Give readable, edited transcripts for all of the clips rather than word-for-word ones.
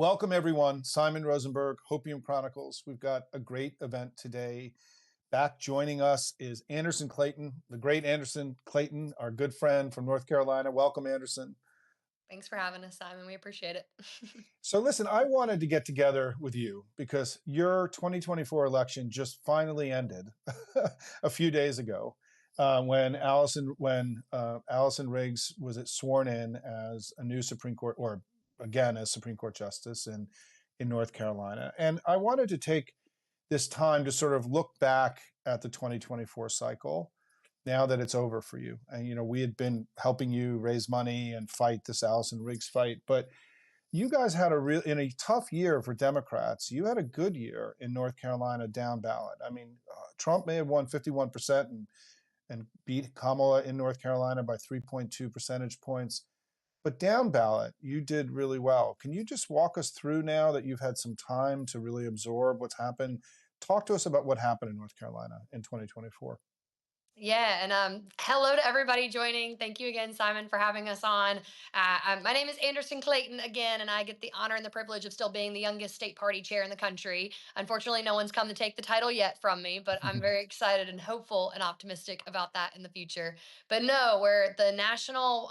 Welcome, everyone. Simon Rosenberg, Hopium Chronicles. We've got a great event today. Back joining us is Anderson Clayton, the great Anderson Clayton, our good friend from North Carolina. Welcome, Anderson. Thanks for having us, Simon. We appreciate it. So listen, I wanted to get together with you because your 2024 election just finally ended a few days ago when Allison Riggs was sworn in as a new Supreme Court, or again as Supreme Court Justice in North Carolina. And I wanted to take this time to sort of look back at the 2024 cycle now that it's over for you. And we had been helping you raise money and fight this Allison Riggs fight, but you guys had in a tough year for Democrats. You had a good year in North Carolina down ballot. I mean, Trump may have won 51% and beat Kamala in North Carolina by 3.2 percentage points. But down ballot, you did really well. Can you just walk us through, now that you've had some time to really absorb what's happened? Talk to us about what happened in North Carolina in 2024. Yeah, and hello to everybody joining. Thank you again, Simon, for having us on. My name is Anderson Clayton again, and I get the honor and the privilege of still being the youngest state party chair in the country. Unfortunately, no one's come to take the title yet from me, but I'm very excited and hopeful and optimistic about that in the future. But no, where the national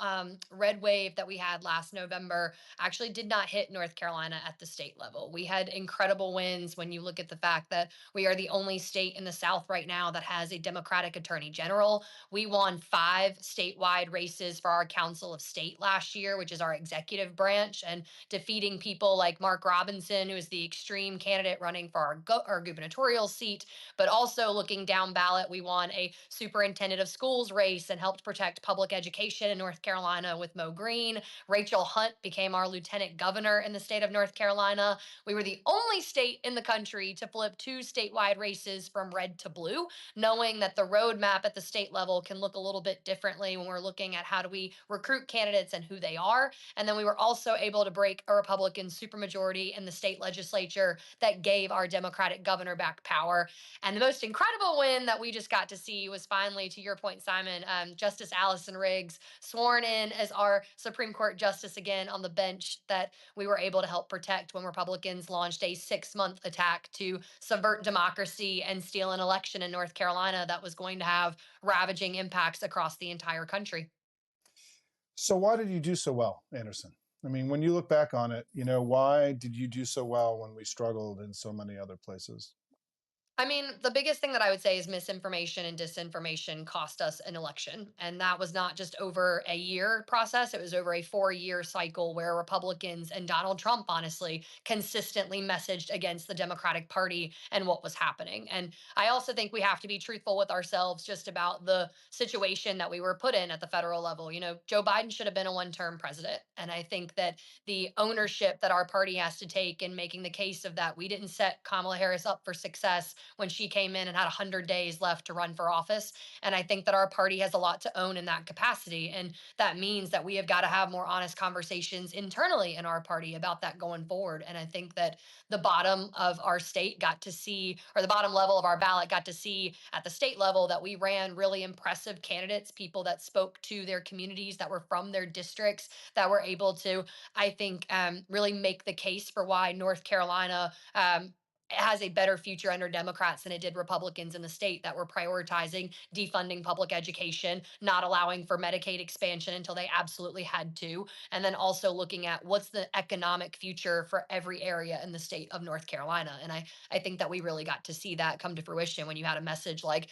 red wave that we had last November actually did not hit North Carolina at the state level. We had incredible wins when you look at the fact that we are the only state in the South right now that has a Democratic attorney general. We won 5 statewide races for our Council of State last year, which is our executive branch, and defeating people like Mark Robinson, who is the extreme candidate running for our gubernatorial seat. But also looking down ballot, we won a superintendent of schools race and helped protect public education in North Carolina with Mo Green. Rachel Hunt became our lieutenant governor in the state of North Carolina. We were the only state in the country to flip 2 statewide races from red to blue, knowing that the roadmap at the state level can look a little bit differently when we're looking at how do we recruit candidates and who they are. And then we were also able to break a Republican supermajority in the state legislature that gave our Democratic governor back power. And the most incredible win that we just got to see was finally, to your point, Simon, Justice Allison Riggs sworn in as our Supreme Court justice again on the bench that we were able to help protect when Republicans launched a 6-month attack to subvert democracy and steal an election in North Carolina that was going to have ravaging impacts across the entire country. So why did you do so well, Anderson? I mean, when you look back on it, why did you do so well when we struggled in so many other places? I mean, the biggest thing that I would say is misinformation and disinformation cost us an election. And that was not just over a year process, it was over a 4-year cycle where Republicans and Donald Trump, honestly, consistently messaged against the Democratic Party and what was happening. And I also think we have to be truthful with ourselves just about the situation that we were put in at the federal level. Joe Biden should have been a 1-term president. And I think that the ownership that our party has to take in making the case of that, we didn't set Kamala Harris up for success when she came in and had 100 days left to run for office. And I think that our party has a lot to own in that capacity. And that means that we have got to have more honest conversations internally in our party about that going forward. And I think that the bottom of our state got to see, or the bottom level of our ballot got to see at the state level, that we ran really impressive candidates, people that spoke to their communities, that were from their districts, that were able to, I think, really make the case for why North Carolina has a better future under Democrats than it did Republicans in the state that were prioritizing defunding public education, not allowing for Medicaid expansion until they absolutely had to, and then also looking at what's the economic future for every area in the state of North Carolina. And I think that we really got to see that come to fruition when you had a message like,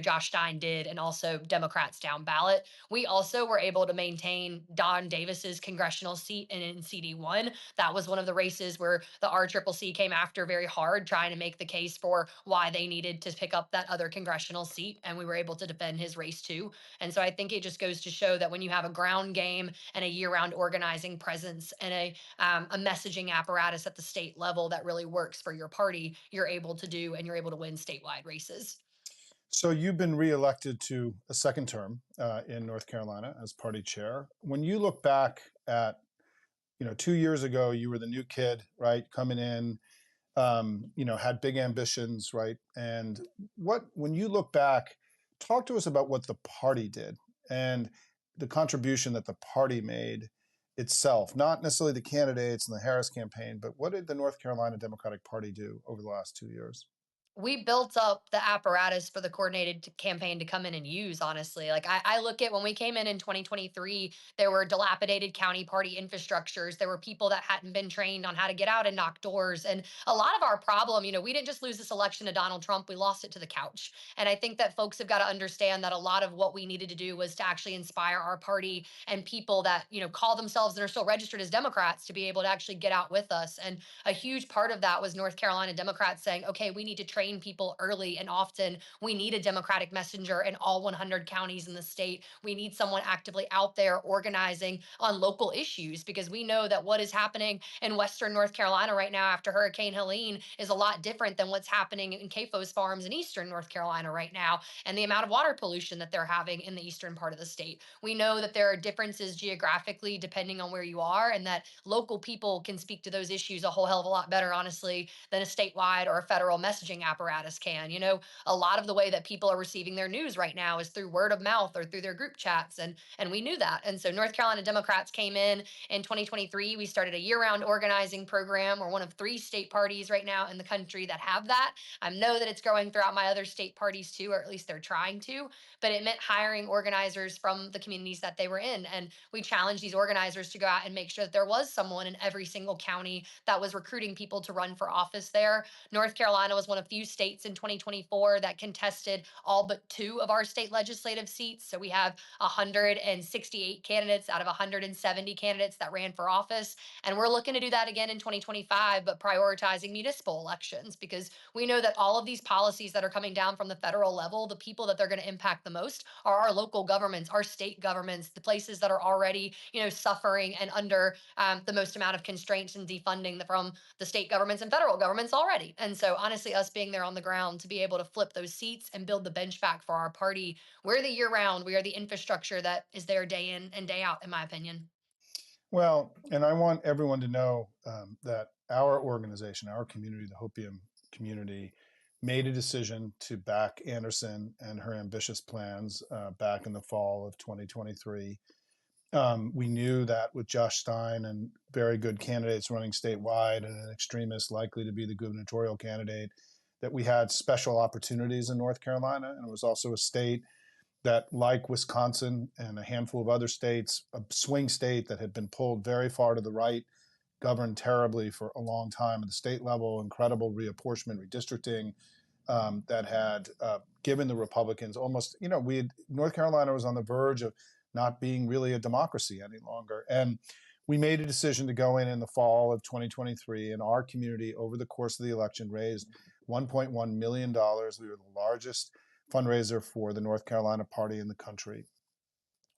Josh Stein did, and also Democrats down ballot. We also were able to maintain Don Davis's congressional seat in CD1. That was one of the races where the RCCC came after very hard, trying to make the case for why they needed to pick up that other congressional seat. And we were able to defend his race too. And so I think it just goes to show that when you have a ground game and a year-round organizing presence and a messaging apparatus at the state level that really works for your party, you're able to do, and you're able to win statewide races. So you've been reelected to a second term in North Carolina as party chair. When you look back at, 2 years ago, you were the new kid, right, coming in, had big ambitions, right? And when you look back, talk to us about what the party did and the contribution that the party made itself, not necessarily the candidates and the Harris campaign, but what did the North Carolina Democratic Party do over the last 2 years? We built up the apparatus for the coordinated campaign to come in and use, honestly. Like, I look at when we came in 2023, there were dilapidated county party infrastructures. There were people that hadn't been trained on how to get out and knock doors. And a lot of our problem, we didn't just lose this election to Donald Trump, we lost it to the couch. And I think that folks have got to understand that a lot of what we needed to do was to actually inspire our party and people that, call themselves and are still registered as Democrats to be able to actually get out with us. And a huge part of that was North Carolina Democrats saying, okay, we need to train people early and often. We need a Democratic messenger in all 100 counties in the state. We need someone actively out there organizing on local issues, because we know that what is happening in Western North Carolina right now after Hurricane Helene is a lot different than what's happening in CAFO's farms in Eastern North Carolina right now, and the amount of water pollution that they're having in the eastern part of the state. We know that there are differences geographically depending on where you are, and that local people can speak to those issues a whole hell of a lot better, honestly, than a statewide or a federal messaging apparatus can. A lot of the way that people are receiving their news right now is through word of mouth or through their group chats, and we knew that. And so North Carolina Democrats came in 2023. We started a year-round organizing program. We're one of 3 state parties right now in the country that have that. I know that it's growing throughout my other state parties too, or at least they're trying to. But it meant hiring organizers from the communities that they were in, and we challenged these organizers to go out and make sure that there was someone in every single county that was recruiting people to run for office there. North Carolina was one of few states in 2024 that contested all but 2 of our state legislative seats. So we have 168 candidates out of 170 candidates that ran for office. And we're looking to do that again in 2025, but prioritizing municipal elections, because we know that all of these policies that are coming down from the federal level, the people that they're going to impact the most are our local governments, our state governments, the places that are already, suffering and under the most amount of constraints and defunding from the state governments and federal governments already. And so, honestly, us being there on the ground to be able to flip those seats and build the bench back for our party, we're the year round, we are the infrastructure that is there day in and day out, in my opinion. Well, and I want everyone to know that our organization, our community, the Hopium community, made a decision to back Anderson and her ambitious plans back in the fall of 2023. We knew that with Josh Stein and very good candidates running statewide and an extremist likely to be the gubernatorial candidate, that we had special opportunities in North Carolina. And it was also a state that, like Wisconsin and a handful of other states, a swing state that had been pulled very far to the right, governed terribly for a long time at the state level, incredible reapportionment, redistricting, that had given the Republicans almost, North Carolina was on the verge of not being really a democracy any longer. And we made a decision to go in the fall of 2023, and our community over the course of the election raised $1.1 million. We were the largest fundraiser for the North Carolina party in the country.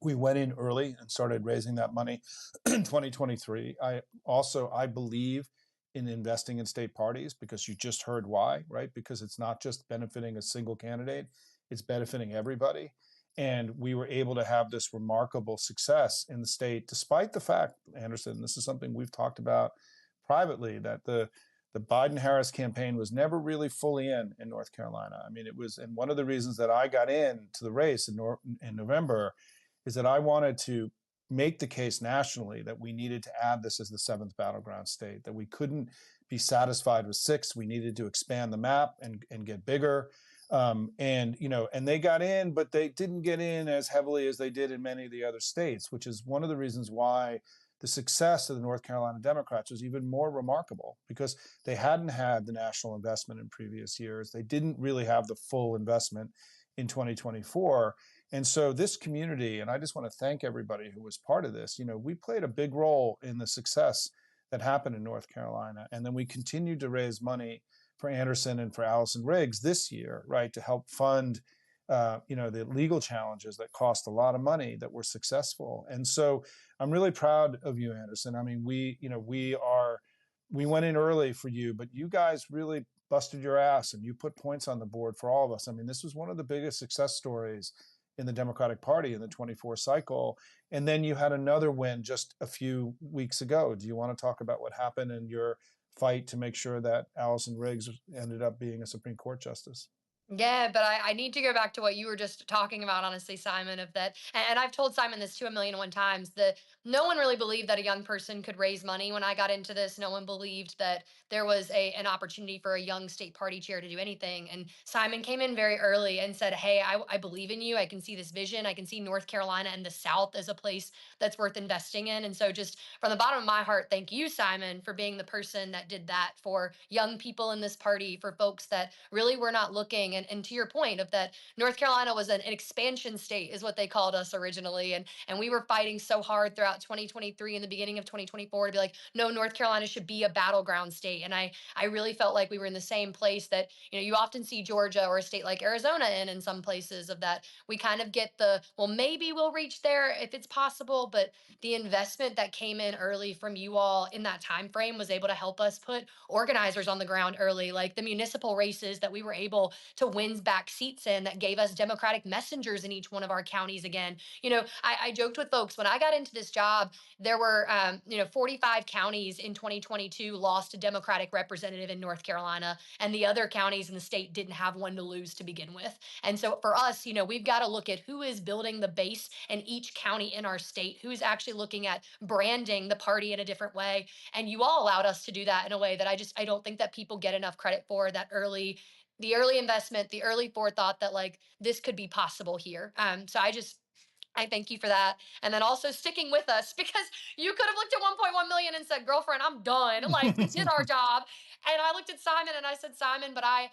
We went in early and started raising that money in 2023. I believe in investing in state parties, because you just heard why, right? Because it's not just benefiting a single candidate, it's benefiting everybody. And we were able to have this remarkable success in the state, despite the fact, Anderson, this is something we've talked about privately, that the Biden-Harris campaign was never really fully in North Carolina. I mean, it was, and one of the reasons that I got into the race in November is that I wanted to make the case nationally that we needed to add this as the 7th battleground state, that we couldn't be satisfied with 6. We needed to expand the map and get bigger. And they got in, but they didn't get in as heavily as they did in many of the other states, which is one of the reasons why the success of the North Carolina Democrats was even more remarkable, because they hadn't had the national investment in previous years. They didn't really have the full investment in 2024. And so this community, and I just want to thank everybody who was part of this, we played a big role in the success that happened in North Carolina. And then we continued to raise money for Anderson and for Allison Riggs this year, right, to help fund the legal challenges that cost a lot of money that were successful. And so I'm really proud of you, Anderson. I mean, we went in early for you, but you guys really busted your ass and you put points on the board for all of us. I mean, this was one of the biggest success stories in the Democratic Party in the 24 cycle. And then you had another win just a few weeks ago. Do you want to talk about what happened in your fight to make sure that Allison Riggs ended up being a Supreme Court justice? Yeah, but I need to go back to what you were just talking about, honestly, Simon, of that. And I've told Simon this too a million and one times that no one really believed that a young person could raise money when I got into this. No one believed that there was an opportunity for a young state party chair to do anything. And Simon came in very early and said, "Hey, I believe in you. I can see this vision. I can see North Carolina and the South as a place that's worth investing in." And so, just from the bottom of my heart, thank you, Simon, for being the person that did that for young people in this party, for folks that really were not looking. And to your point of that, North Carolina was an expansion state, is what they called us originally. And we were fighting so hard throughout 2023 and the beginning of 2024 to be like, no, North Carolina should be a battleground state. And I really felt like we were in the same place that, you often see Georgia or a state like Arizona in some places of that. We kind of get the, well, maybe we'll reach there if it's possible, but the investment that came in early from you all in that time frame was able to help us put organizers on the ground early, like the municipal races that we were able to win back seats in, that gave us Democratic messengers in each one of our counties again. I joked with folks when I got into this job, there were 45 counties in 2022 lost a Democratic representative in North Carolina, and the other counties in the state didn't have one to lose to begin with. And so for us, we've got to look at who is building the base in each county in our state, who's actually looking at branding the party in a different way. And you all allowed us to do that in a way that I don't think that people get enough credit for, that early the early investment, the early forethought that like this could be possible here. So I thank you for that. And then also sticking with us because you could have looked at 1.1 million and said, "Girlfriend, I'm done. Like we did our job." And I looked at Simon and I said, "Simon, but I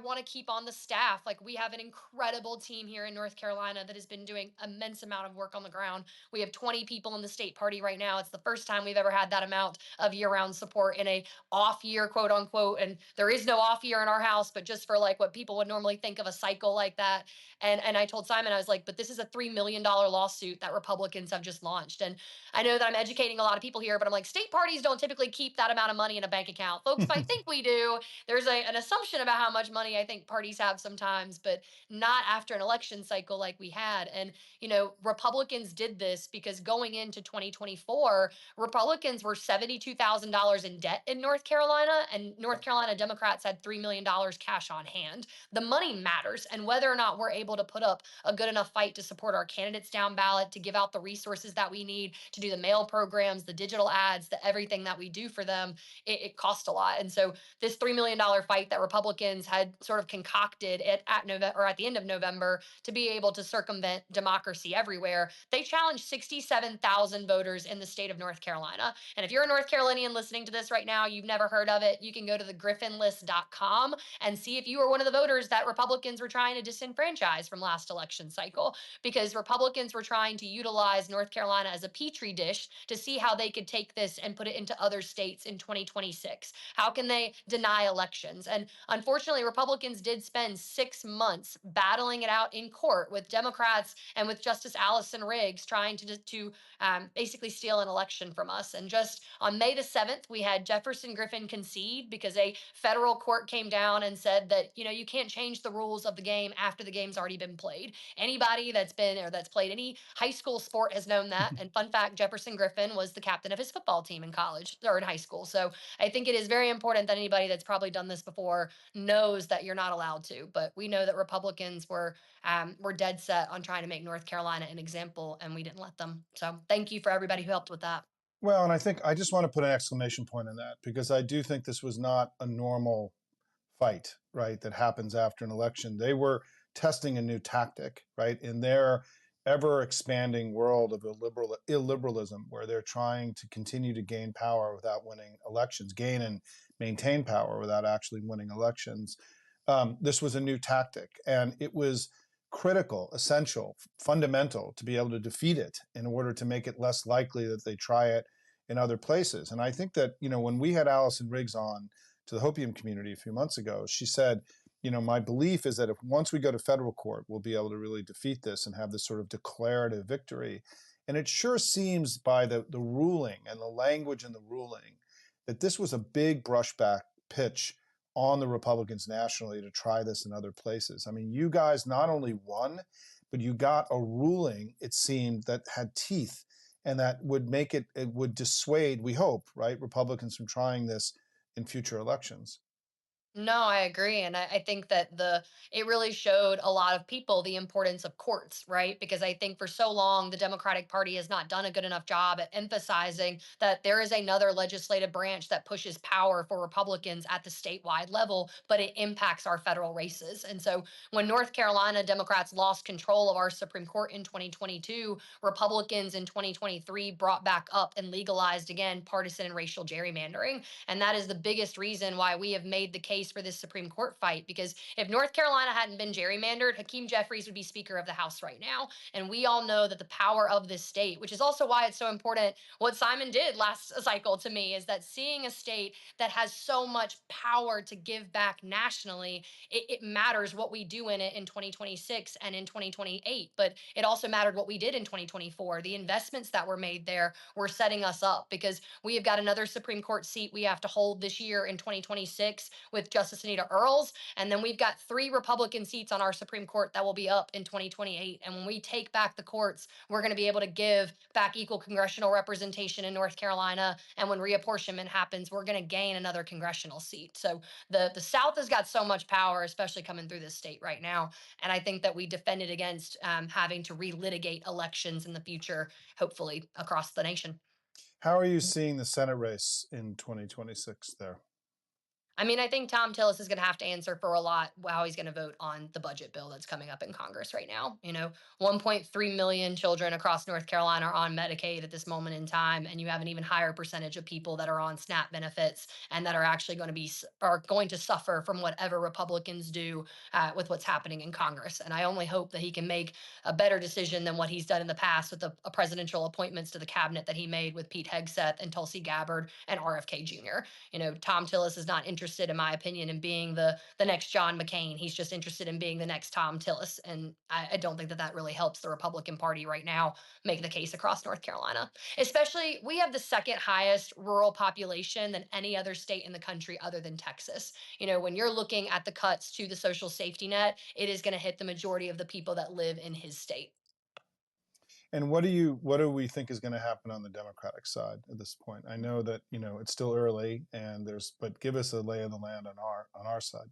want to keep on the staff. Like we have an incredible team here in North Carolina that has been doing immense amount of work on the ground. We have 20 people in the state party right now. It's the first time we've ever had that amount of year-round support in a off year, quote unquote. And there is no off year in our house, but just for like what people would normally think of a cycle like that. And I told Simon, I was like, but this is a $3 million lawsuit that Republicans have just launched. And I know that I'm educating a lot of people here, but I'm like, state parties don't typically keep that amount of money in a bank account. Folks might think we do. There's an assumption about how much money I think parties have sometimes, but not after an election cycle like we had. And, Republicans did this because going into 2024, Republicans were $72,000 in debt in North Carolina, and North Carolina Democrats had $3 million cash on hand. The money matters, and whether or not we're able to put up a good enough fight to support our candidates down ballot, to give out the resources that we need to do the mail programs, the digital ads, the everything that we do for them, it costs a lot. And so this $3 million fight that Republicans had sort of concocted at November, or at the end of November, to be able to circumvent democracy everywhere, they challenged 67,000 voters in the state of North Carolina. And if you're a North Carolinian listening to this right now, you've never heard of it, you can go to thegriffinlist.com and see if you were one of the voters that Republicans were trying to disenfranchise from last election cycle, because Republicans were trying to utilize North Carolina as a petri dish to see how they could take this and put it into other states in 2026. How can they deny elections? And unfortunately, Republicans did spend 6 months battling it out in court with Democrats and with Justice Allison Riggs trying to basically steal an election from us. And just on May the 7th, we had Jefferson Griffin concede because a federal court came down and said that, you can't change the rules of the game after the game's already been played. Anybody that's been or that's played any high school sport has known that. And fun fact, Jefferson Griffin was the captain of his football team in college or in high school. So I think it is very important that anybody that's probably done this before knows that you're not allowed to. But we know that Republicans were dead set on trying to make North Carolina an example, and we didn't let them. So thank you for everybody who helped with that. Well, and I think I just want to put an exclamation point on that because I do think this was not a normal fight, right, that happens after an election. They were testing a new tactic, right, in their ever expanding world of illiberalism, where they're trying to continue to gain power without winning elections, gain and maintain power without actually winning elections. This was a new tactic, and it was critical, essential, fundamental to be able to defeat it in order to make it less likely that they try it in other places. And I think that, when we had Allison Riggs on to the Hopium community a few months ago, she said, my belief is that if once we go to federal court, we'll be able to really defeat this and have this sort of declarative victory. And it sure seems by the ruling and the language in the ruling that this was a big brushback pitch on the Republicans nationally to try this in other places. I mean, you guys not only won, but you got a ruling, it seemed, that had teeth and that would make it would dissuade, we hope, right, Republicans from trying this in future elections. No, I agree. And I think that it really showed a lot of people the importance of courts, right? Because I think for so long the Democratic Party has not done a good enough job at emphasizing that there is another legislative branch that pushes power for Republicans at the statewide level, but it impacts our federal races. And so when North Carolina Democrats lost control of our Supreme Court in 2022, Republicans in 2023 brought back up and legalized again partisan and racial gerrymandering. And that is the biggest reason why we have made the case for this Supreme Court fight. Because if North Carolina hadn't been gerrymandered, Hakeem Jeffries would be Speaker of the House right now. And we all know that the power of this state, which is also why it's so important, what Simon did last cycle to me is that seeing a state that has so much power to give back nationally, it matters what we do in it in 2026 and in 2028. But it also mattered what we did in 2024. The investments that were made there were setting us up because we have got another Supreme Court seat we have to hold this year in 2026 with Justice Anita Earls. And then we've got 3 Republican seats on our Supreme Court that will be up in 2028. And when we take back the courts, we're going to be able to give back equal congressional representation in North Carolina. And when reapportionment happens, we're going to gain another congressional seat. So the South has got so much power, especially coming through this state right now. And I think that we defended against having to relitigate elections in the future, hopefully across the nation. How are you seeing the Senate race in 2026 there? I mean, I think Tom Tillis is going to have to answer for a lot how he's going to vote on the budget bill that's coming up in Congress right now. 1.3 million children across North Carolina are on Medicaid at this moment in time, and you have an even higher percentage of people that are on SNAP benefits and that are actually going to suffer from whatever Republicans do with what's happening in Congress. And I only hope that he can make a better decision than what he's done in the past with the presidential appointments to the cabinet that he made with Pete Hegseth and Tulsi Gabbard and RFK Jr. Tom Tillis is not interested, in my opinion, in being the next John McCain. He's just interested in being the next Tom Tillis, and I don't think that that really helps the Republican Party right now make the case across North Carolina. Especially, we have the second highest rural population than any other state in the country other than Texas. When you're looking at the cuts to the social safety net, it is going to hit the majority of the people that live in his state. And what do we think is going to happen on the Democratic side at this point? I know that, it's still early but give us a lay of the land on our side.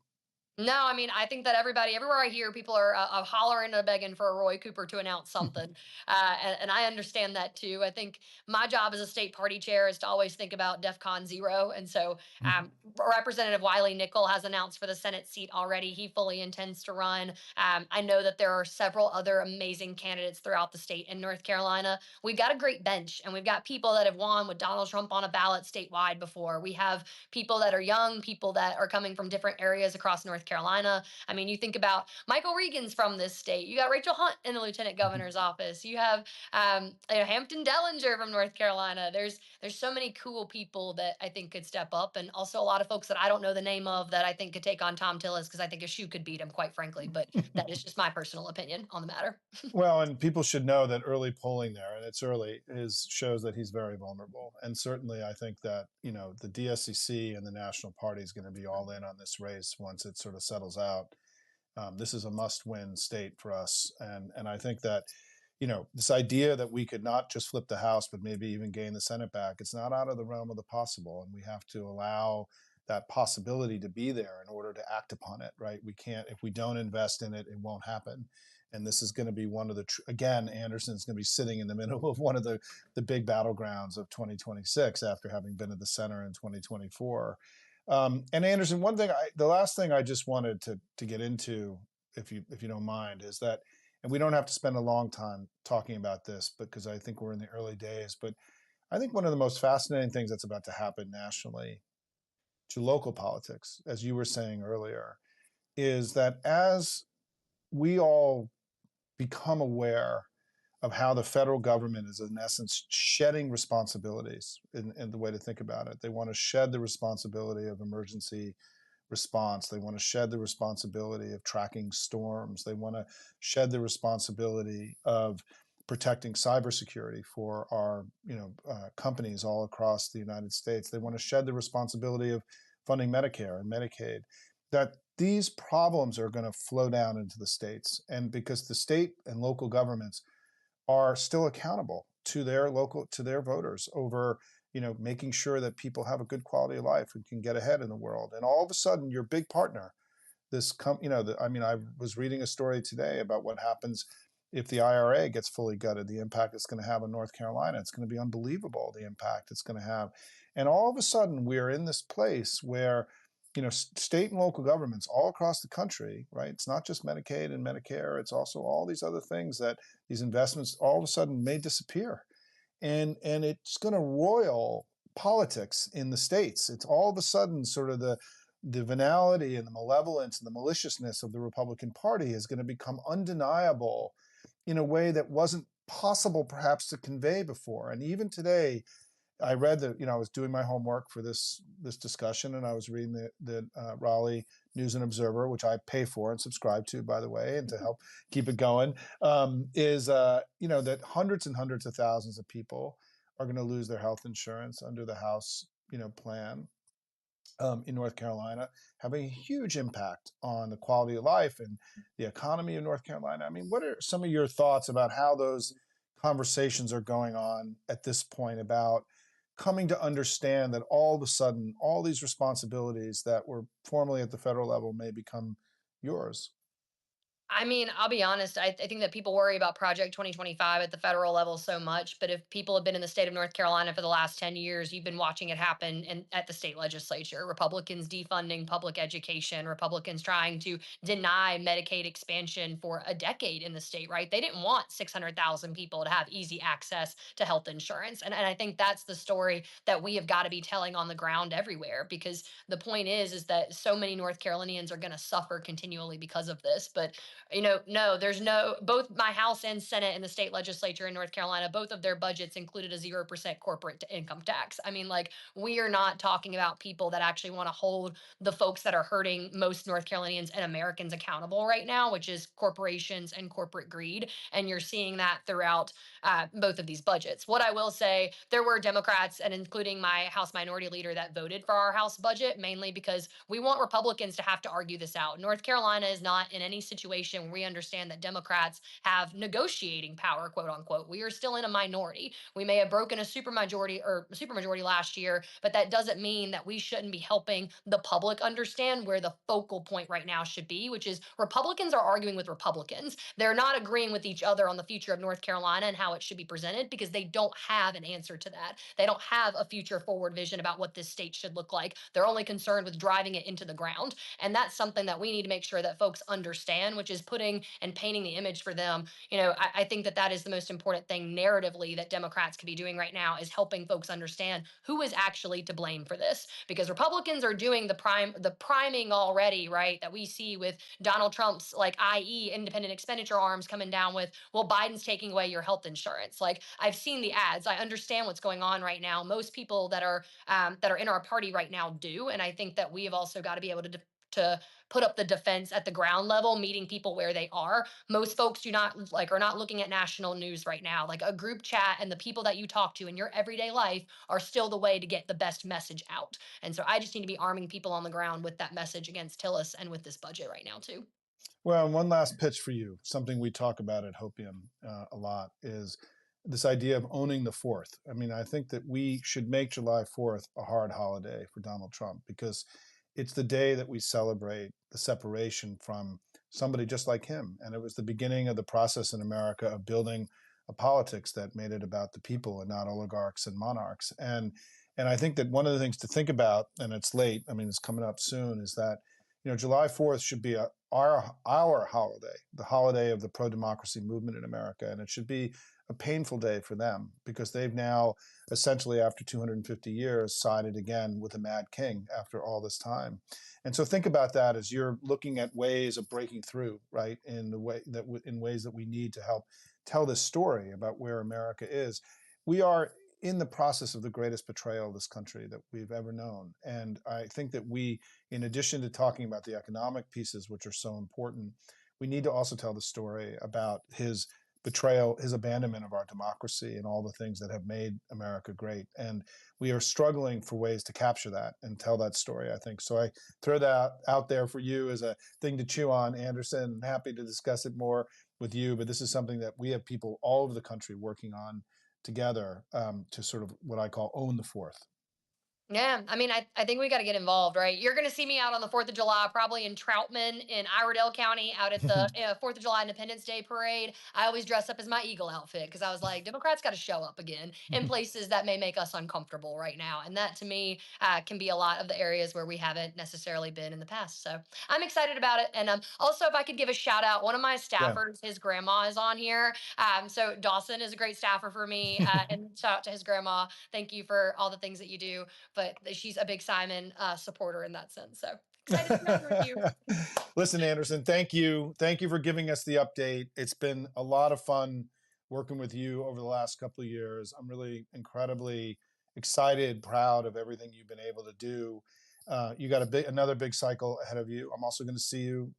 No, I mean, I think that everywhere I hear, people are hollering and begging for a Roy Cooper to announce something. And I understand that too. I think my job as a state party chair is to always think about Defcon Zero. And so Representative Wiley Nickel has announced for the Senate seat already. He fully intends to run. I know that there are several other amazing candidates throughout the state in North Carolina. We've got a great bench, and we've got people that have won with Donald Trump on a ballot statewide before. We have people that are young, people that are coming from different areas across North Carolina. I mean, you think about Michael Regan's from this state. You got Rachel Hunt in the lieutenant governor's office. You have Hampton Dellinger from North Carolina. There's so many cool people that I think could step up, and also a lot of folks that I don't know the name of that I think could take on Tom Tillis because I think a shoe could beat him, quite frankly. But that is just my personal opinion on the matter. Well, and people should know that early polling there, and it's early, is shows that he's very vulnerable. And certainly, I think that the DSCC and the National Party is going to be all in on this race once it sort of settles out. This is a must-win state for us, and I think that this idea that we could not just flip the House, but maybe even gain the Senate back, it's not out of the realm of the possible, and we have to allow that possibility to be there in order to act upon it. Right? We can't if we don't invest in it, it won't happen. And this is going to be one of again, Anderson's going to be sitting in the middle of one of the big battlegrounds of 2026 after having been at the center in 2024. And Anderson, the last thing I just wanted to get into, if you don't mind, is that, and we don't have to spend a long time talking about this because I think we're in the early days, but I think one of the most fascinating things that's about to happen nationally to local politics, as you were saying earlier, is that as we all become aware of how the federal government is in essence shedding responsibilities in the way to think about it. They want to shed the responsibility of emergency response. They want to shed the responsibility of tracking storms. They want to shed the responsibility of protecting cybersecurity for our companies all across the United States. They want to shed the responsibility of funding Medicare and Medicaid. That these problems are going to flow down into the states, and because the state and local governments are still accountable to their voters over making sure that people have a good quality of life and can get ahead in the world. And all of a sudden, your big partner, I mean, I was reading a story today about what happens if the IRA gets fully gutted, the impact it's going to have in North Carolina. It's going to be unbelievable, the impact it's going to have. And all of a sudden, we're in this place where, state and local governments all across the country, right? It's not just Medicaid and Medicare, it's also all these other things that these investments all of a sudden may disappear. And it's going to roil politics in the states. It's all of a sudden sort of the venality and the malevolence and the maliciousness of the Republican Party is going to become undeniable in a way that wasn't possible perhaps to convey before. And even today, I read that, I was doing my homework for this discussion, and I was reading the Raleigh News and Observer, which I pay for and subscribe to, by the way, and to help keep it going, is that hundreds and hundreds of thousands of people are going to lose their health insurance under the House plan in North Carolina, having a huge impact on the quality of life and the economy of North Carolina. I mean, what are some of your thoughts about how those conversations are going on at this point about coming to understand that all of a sudden, all these responsibilities that were formerly at the federal level may become yours? I mean, I'll be honest. I think that people worry about Project 2025 at the federal level so much, but if people have been in the state of North Carolina for the last 10 years, you've been watching it happen at the state legislature. Republicans defunding public education, Republicans trying to deny Medicaid expansion for a decade in the state, right? They didn't want 600,000 people to have easy access to health insurance. And I think that's the story that we have got to be telling on the ground everywhere, because the point is that so many North Carolinians are going to suffer continually because of this. But no, there's no, both my House and Senate and the state legislature in North Carolina, both of their budgets included a 0% corporate income tax. I mean, like, we are not talking about people that actually want to hold the folks that are hurting most North Carolinians and Americans accountable right now, which is corporations and corporate greed. And you're seeing that throughout both of these budgets. What I will say, there were Democrats, and including my House Minority Leader, that voted for our House budget, mainly because we want Republicans to have to argue this out. North Carolina is not in any situation where we understand that Democrats have negotiating power, quote unquote. We are still in a minority. We may have broken a supermajority last year, but that doesn't mean that we shouldn't be helping the public understand where the focal point right now should be, which is Republicans are arguing with Republicans. They're not agreeing with each other on the future of North Carolina and how it should be presented, because they don't have an answer to that. They don't have a future forward vision about what this state should look like. They're only concerned with driving it into the ground. And that's something that we need to make sure that folks understand, which is putting and painting the image for them. I think that that is the most important thing narratively that Democrats could be doing right now, is helping folks understand who is actually to blame for this. Because Republicans are doing the priming already, right? That we see with Donald Trump's, like, i.e. independent expenditure arms coming down with, well, Biden's taking away your health insurance. Like, I've seen the ads. I understand what's going on right now. Most people that are in our party right now do, and I think that we have also got to be able to put up the defense at the ground level, meeting people where they are. Most folks are not looking at national news right now. Like, a group chat and the people that you talk to in your everyday life are still the way to get the best message out. And so I just need to be arming people on the ground with that message against Tillis and with this budget right now too. Well, and one last pitch for you, something we talk about at Hopium a lot, is this idea of owning the fourth. I mean, I think that we should make July 4th a hard holiday for Donald Trump, because it's the day that we celebrate the separation from somebody just like him. And it was the beginning of the process in America of building a politics that made it about the people and not oligarchs and monarchs. And I think that one of the things to think about, and it's late, I mean, it's coming up soon, is that July 4th should be our holiday, the holiday of the pro-democracy movement in America. And it should be a painful day for them, because they've now, essentially after 250 years, sided again with a mad king after all this time. And so think about that as you're looking at ways of breaking through, right, in ways that we need to help tell this story about where America is. We are in the process of the greatest betrayal of this country that we've ever known. And I think that we, in addition to talking about the economic pieces, which are so important, we need to also tell the story about his betrayal, his abandonment of our democracy and all the things that have made America great. And we are struggling for ways to capture that and tell that story, I think. So I throw that out there for you as a thing to chew on, Anderson. I'm happy to discuss it more with you, but this is something that we have people all over the country working on together to sort of what I call own the fourth. Yeah, I mean, I think we got to get involved, right? You're going to see me out on the 4th of July, probably in Troutman in Iredell County, out at the 4th of July Independence Day parade. I always dress up as my Eagle outfit because I was like, Democrats got to show up again in places that may make us uncomfortable right now. And that to me can be a lot of the areas where we haven't necessarily been in the past. So I'm excited about it. And also, if I could give a shout out, one of my Yeah. staffers, his grandma is on here. So Dawson is a great staffer for me. And shout out to his grandma. Thank you for all the things that you do, but she's a big Simon supporter in that sense. So excited to be on with you. Listen, Anderson, thank you. Thank you for giving us the update. It's been a lot of fun working with you over the last couple of years. I'm really incredibly excited, proud of everything you've been able to do. You got another big cycle ahead of you. I'm also going to see you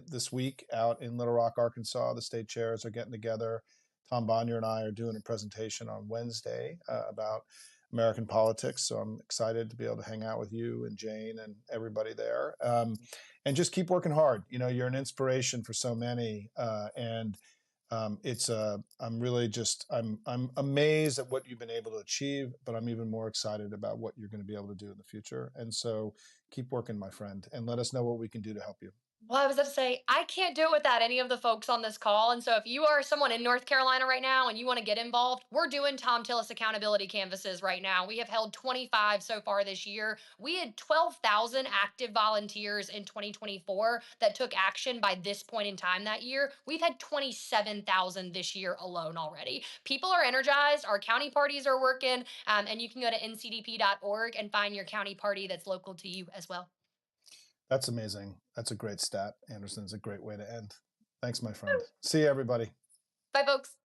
this week out in Little Rock, Arkansas. The state chairs are getting together. Tom Bonnier and I are doing a presentation on Wednesday about American politics. So I'm excited to be able to hang out with you and Jane and everybody there. And just keep working hard. You know, you're an inspiration for so many. And I'm really just, I'm amazed at what you've been able to achieve, but I'm even more excited about what you're going to be able to do in the future. And so keep working, my friend, and let us know what we can do to help you. Well, I was going to say, I can't do it without any of the folks on this call. And so if you are someone in North Carolina right now and you want to get involved, we're doing Tom Tillis accountability canvases right now. We have held 25 so far this year. We had 12,000 active volunteers in 2024 that took action by this point in time that year. We've had 27,000 this year alone already. People are energized. Our county parties are working. And you can go to ncdp.org and find your county party that's local to you as well. That's amazing. That's a great stat, Anderson. It's a great way to end. Thanks, my friend. See you, everybody. Bye, folks.